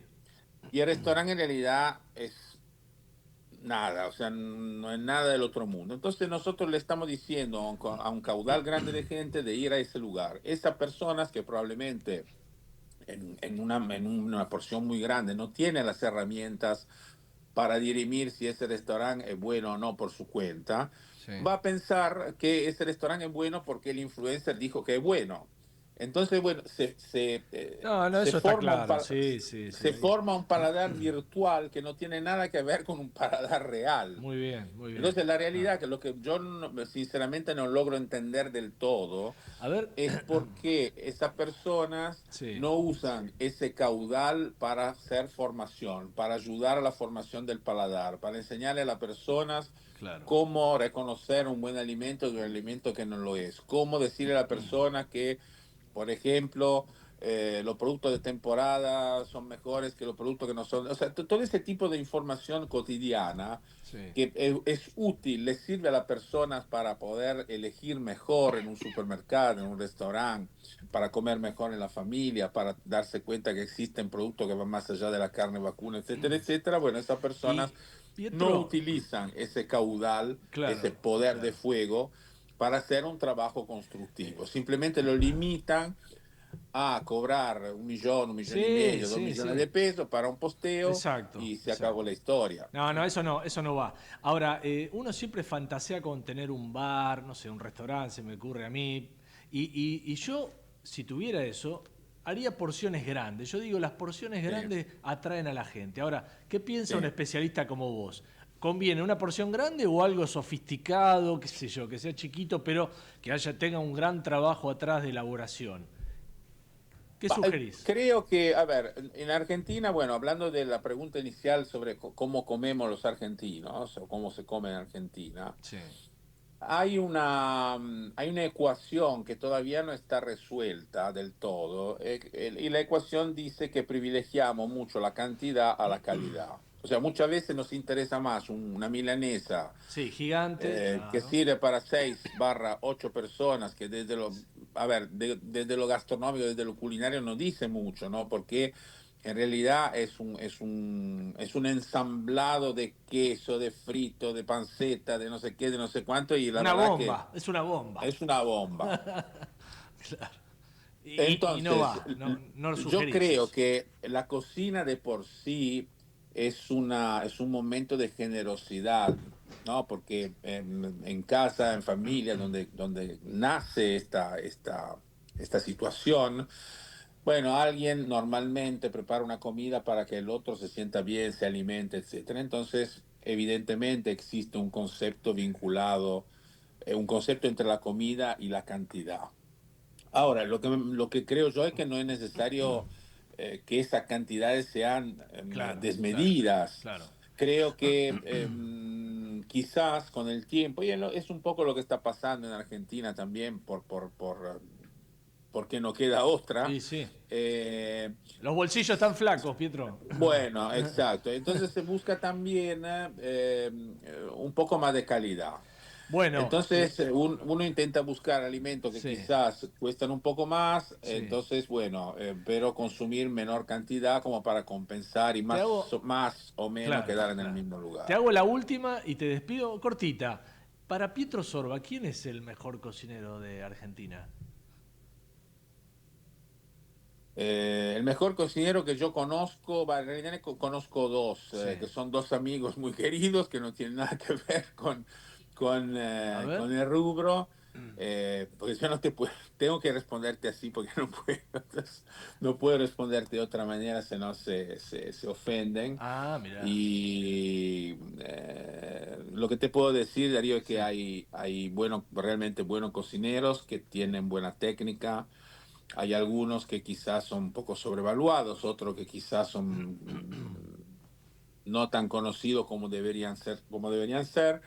Y el restaurante en realidad es nada, o sea, no es nada del otro mundo. Entonces nosotros le estamos diciendo a un caudal grande de gente de ir a ese lugar. Esas personas que probablemente en una porción muy grande no tienen las herramientas para dirimir si ese restaurante es bueno o no por su cuenta, va a pensar que ese restaurante es bueno porque el influencer dijo que es bueno. Entonces, bueno, se forma un paladar virtual que no tiene nada que ver con un paladar real. Muy bien, muy bien. Entonces, la realidad, que lo que yo sinceramente no logro entender del todo, es por qué esas personas no usan ese caudal para hacer formación, para ayudar a la formación del paladar, para enseñarle a las personas cómo reconocer un buen alimento de un alimento que no lo es, cómo decirle a la persona que, por ejemplo, los productos de temporada son mejores que los productos que no son. O sea, todo ese tipo de información cotidiana que es útil, le sirve a las personas para poder elegir mejor en un supermercado, en un restaurante, para comer mejor en la familia, para darse cuenta que existen productos que van más allá de la carne vacuna, etcétera, etcétera. Bueno, esas personas no utilizan ese caudal, ese poder de fuego, para hacer un trabajo constructivo. Simplemente lo limitan a cobrar 1 millón, 1 millón y medio, 2 millones de pesos para un posteo y se acabó la historia. No, eso no va. Ahora, uno siempre fantasea con tener un bar, no sé, un restaurante, se me ocurre a mí, y yo, si tuviera eso, haría porciones grandes. Yo digo, las porciones grandes atraen a la gente. Ahora, ¿qué piensa un especialista como vos? ¿Conviene una porción grande o algo sofisticado, qué sé yo, que sea chiquito, pero que tenga un gran trabajo atrás de elaboración? ¿Qué sugerís? Creo que, a ver, en Argentina, bueno, hablando de la pregunta inicial sobre cómo comemos los argentinos, o cómo se come en Argentina, hay una ecuación que todavía no está resuelta del todo, y la ecuación dice que privilegiamos mucho la cantidad a la calidad. O sea, muchas veces nos interesa más una milanesa gigante, que sirve para 6/8 personas, que desde lo gastronómico, desde lo culinario no dice mucho, ¿no? Porque en realidad es un ensamblado de queso, de frito, de panceta, de no sé qué, de no sé cuánto. Y la verdad que es una bomba. Es una bomba. Claro. Entonces, y no va, no yo creo que la cocina de por sí es un momento de generosidad, ¿no? Porque en casa, en familia, donde nace esta situación, bueno, alguien normalmente prepara una comida para que el otro se sienta bien, se alimente, etcétera. Entonces, evidentemente existe un concepto vinculado, un concepto entre la comida y la cantidad. Ahora, lo que creo yo es que no es necesario que esas cantidades sean desmedidas. Claro. Creo que quizás con el tiempo, y es un poco lo que está pasando en Argentina también, porque no queda otra. Los bolsillos están flacos, Pietro. Bueno, exacto. Entonces se busca también un poco más de calidad. Bueno, entonces uno intenta buscar alimentos que quizás cuestan un poco más, entonces bueno, pero consumir menor cantidad como para compensar y más o menos quedar en el mismo lugar. Te hago la última y te despido cortita. Para Pietro Sorba, ¿quién es el mejor cocinero de Argentina? El mejor cocinero que yo conozco, en realidad conozco dos, que son dos amigos muy queridos que no tienen nada que ver con el rubro, porque yo no te puedo, tengo que responderte así porque no puedo responderte de otra manera, si no se ofenden. Mira. Y lo que te puedo decir, Darío, es que hay realmente buenos cocineros que tienen buena técnica. Hay algunos que quizás son un poco sobrevaluados, otros que quizás son no tan conocidos como deberían ser.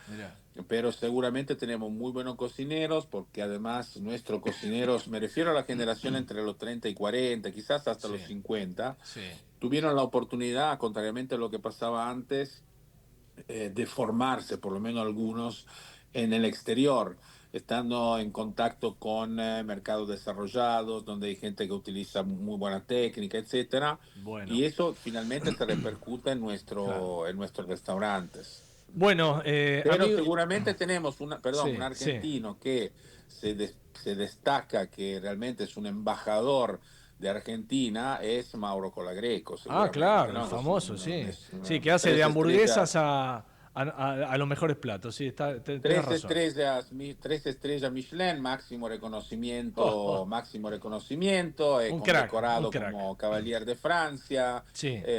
Mirá. Pero seguramente tenemos muy buenos cocineros, porque además nuestros cocineros, me refiero a la generación entre los 30 y 40, quizás hasta los 50, tuvieron la oportunidad, contrariamente a lo que pasaba antes, de formarse, por lo menos algunos, en el exterior, estando en contacto con mercados desarrollados, donde hay gente que utiliza muy buena técnica, etcétera. Y eso finalmente se repercute en nuestros restaurantes. Bueno, pero seguramente tenemos un argentino que se destaca, que realmente es un embajador de Argentina, es Mauro Colagreco. Claro, ¿no? el famoso, sí, que hace de hamburguesas a los mejores platos, sí, tenés razón. Tres estrellas Michelin, máximo reconocimiento, es condecorado como Cavalier de Francia,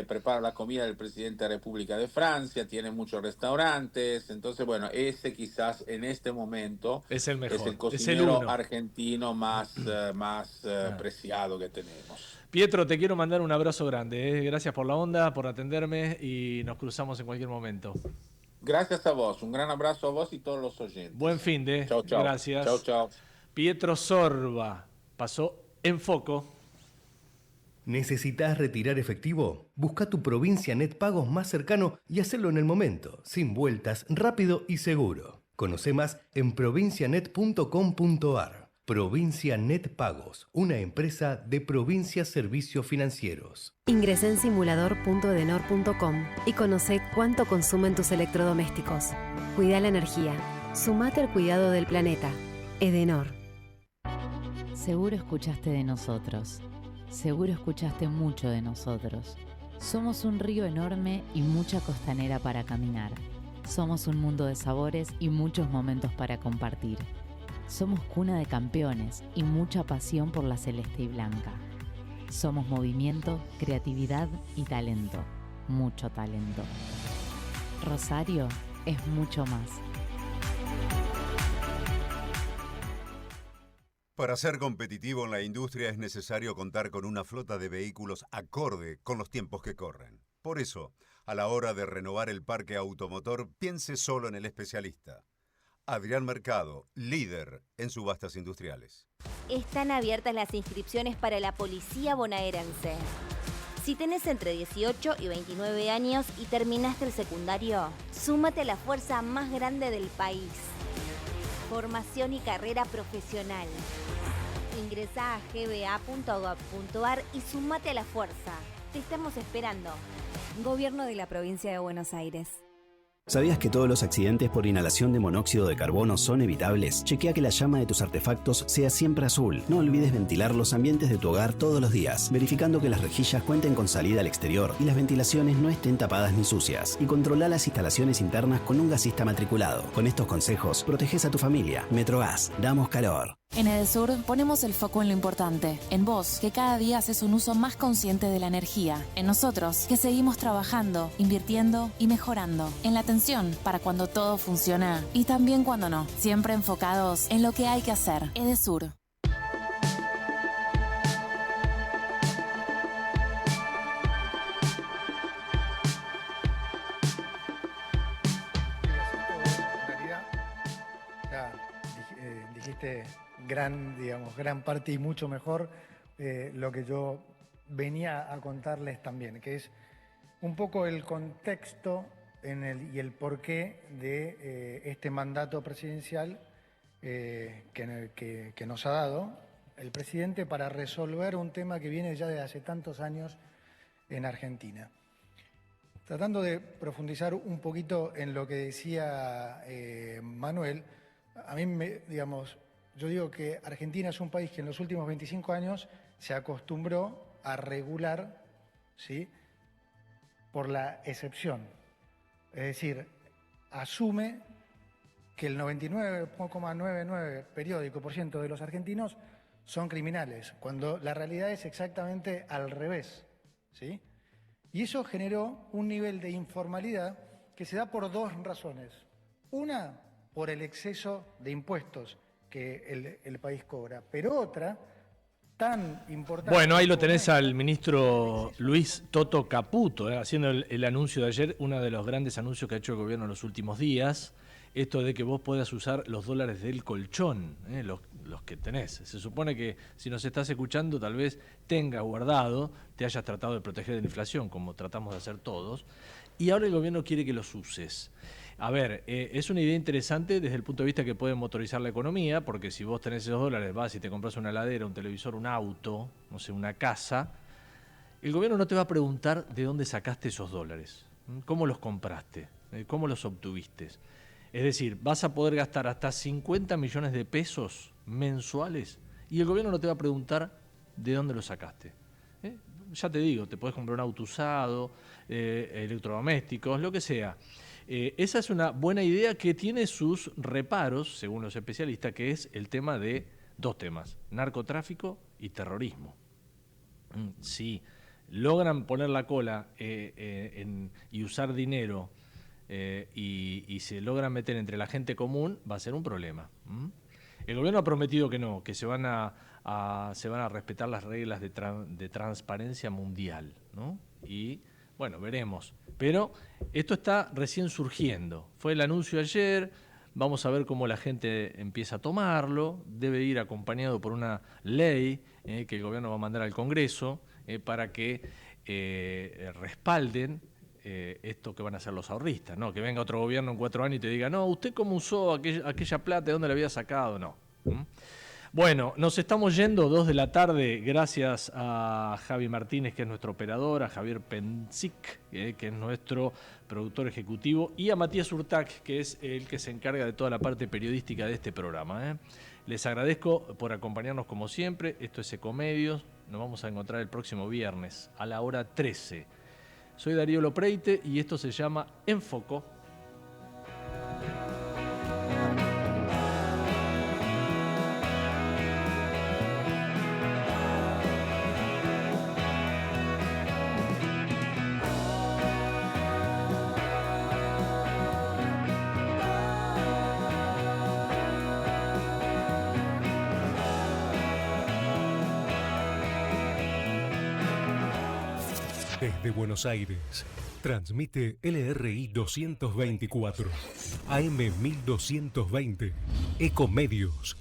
prepara la comida del presidente de la República de Francia, tiene muchos restaurantes, entonces bueno, ese quizás en este momento es el mejor, es el cocinero argentino más preciado que tenemos. Pietro, te quiero mandar un abrazo grande, gracias por la onda, por atenderme y nos cruzamos en cualquier momento. Gracias a vos, un gran abrazo a vos y todos los oyentes. Buen fin de. Chau, chau. Gracias. Chau, chau. Pietro Sorba pasó en Foco. ¿Necesitas retirar efectivo? Busca tu Provincia Net Pagos más cercano y hacelo en el momento, sin vueltas, rápido y seguro. Conoce más en provincianet.com.ar. Provincia Net Pagos, una empresa de Provincia Servicios Financieros. Ingresá en simulador.edenor.com y conoce cuánto consumen tus electrodomésticos. Cuida la energía. Sumate al cuidado del planeta. Edenor. Seguro escuchaste de nosotros. Seguro escuchaste mucho de nosotros. Somos un río enorme y mucha costanera para caminar. Somos un mundo de sabores y muchos momentos para compartir. Somos cuna de campeones y mucha pasión por la celeste y blanca. Somos movimiento, creatividad y talento. Mucho talento. Rosario es mucho más. Para ser competitivo en la industria es necesario contar con una flota de vehículos acorde con los tiempos que corren. Por eso, a la hora de renovar el parque automotor, piense solo en el especialista. Adrián Mercado, líder en subastas industriales. Están abiertas las inscripciones para la Policía Bonaerense. Si tenés entre 18 y 29 años y terminaste el secundario, súmate a la fuerza más grande del país. Formación y carrera profesional. Ingresá a gba.gov.ar y súmate a la fuerza. Te estamos esperando. Gobierno de la Provincia de Buenos Aires. ¿Sabías que todos los accidentes por inhalación de monóxido de carbono son evitables? Chequea que la llama de tus artefactos sea siempre azul. No olvides ventilar los ambientes de tu hogar todos los días, verificando que las rejillas cuenten con salida al exterior y las ventilaciones no estén tapadas ni sucias. Y controla las instalaciones internas con un gasista matriculado. Con estos consejos, proteges a tu familia. Metrogas, damos calor. En Edesur ponemos el foco en lo importante, en vos, que cada día haces un uso más consciente de la energía, en nosotros, que seguimos trabajando, invirtiendo y mejorando, en la atención para cuando todo funciona y también cuando no, siempre enfocados en lo que hay que hacer. Edesur. Dijiste gran parte y mucho mejor lo que yo venía a contarles también, que es un poco el contexto y el porqué de este mandato presidencial que nos ha dado el presidente para resolver un tema que viene ya de hace tantos años en Argentina. Tratando de profundizar un poquito en lo que decía Manuel, a mí, yo digo que Argentina es un país que en los últimos 25 años se acostumbró a regular, ¿sí?, por la excepción. Es decir, asume que el 99,99% de los argentinos son criminales, cuando la realidad es exactamente al revés, ¿sí? Y eso generó un nivel de informalidad que se da por dos razones. Una, por el exceso de impuestos que el país cobra, pero otra, tan importante... Bueno, ahí lo tenés al ministro Luis Toto Caputo, haciendo el anuncio de ayer, uno de los grandes anuncios que ha hecho el gobierno en los últimos días, esto de que vos puedas usar los dólares del colchón, los que tenés. Se supone que si nos estás escuchando, tal vez tengas guardado, te hayas tratado de proteger de la inflación, como tratamos de hacer todos, y ahora el gobierno quiere que los uses. A ver, es una idea interesante desde el punto de vista que puede motorizar la economía, porque si vos tenés esos dólares, vas y te compras una heladera, un televisor, un auto, no sé, una casa, el gobierno no te va a preguntar de dónde sacaste esos dólares, cómo los compraste, cómo los obtuviste. Es decir, vas a poder gastar hasta 50 millones de pesos mensuales y el gobierno no te va a preguntar de dónde lo sacaste. Ya te digo, te podés comprar un auto usado, electrodomésticos, lo que sea. Esa es una buena idea que tiene sus reparos, según los especialistas, que es el tema de dos temas, narcotráfico y terrorismo. Si logran poner la cola y usar dinero y se logran meter entre la gente común, va a ser un problema. El gobierno ha prometido que no, que se van a respetar las reglas de transparencia mundial, ¿no? Y bueno, veremos. Pero esto está recién surgiendo. Fue el anuncio ayer, vamos a ver cómo la gente empieza a tomarlo. Debe ir acompañado por una ley que el gobierno va a mandar al Congreso para que respalden esto que van a hacer los ahorristas, ¿no? Que venga otro gobierno en 4 años y te diga, no, ¿usted cómo usó aquella plata? ¿De dónde la había sacado? No. Bueno, nos estamos yendo, 2 de la tarde, gracias a Javi Martínez, que es nuestro operador, a Javier Penzic, que es nuestro productor ejecutivo, y a Matías Urtac, que es el que se encarga de toda la parte periodística de este programa. Les agradezco por acompañarnos como siempre. Esto es Ecomedios. Nos vamos a encontrar el próximo viernes a la hora 13. Soy Darío Lopreite y esto se llama En Foco. Desde Buenos Aires, transmite LRI 224, AM 1220, Ecomedios.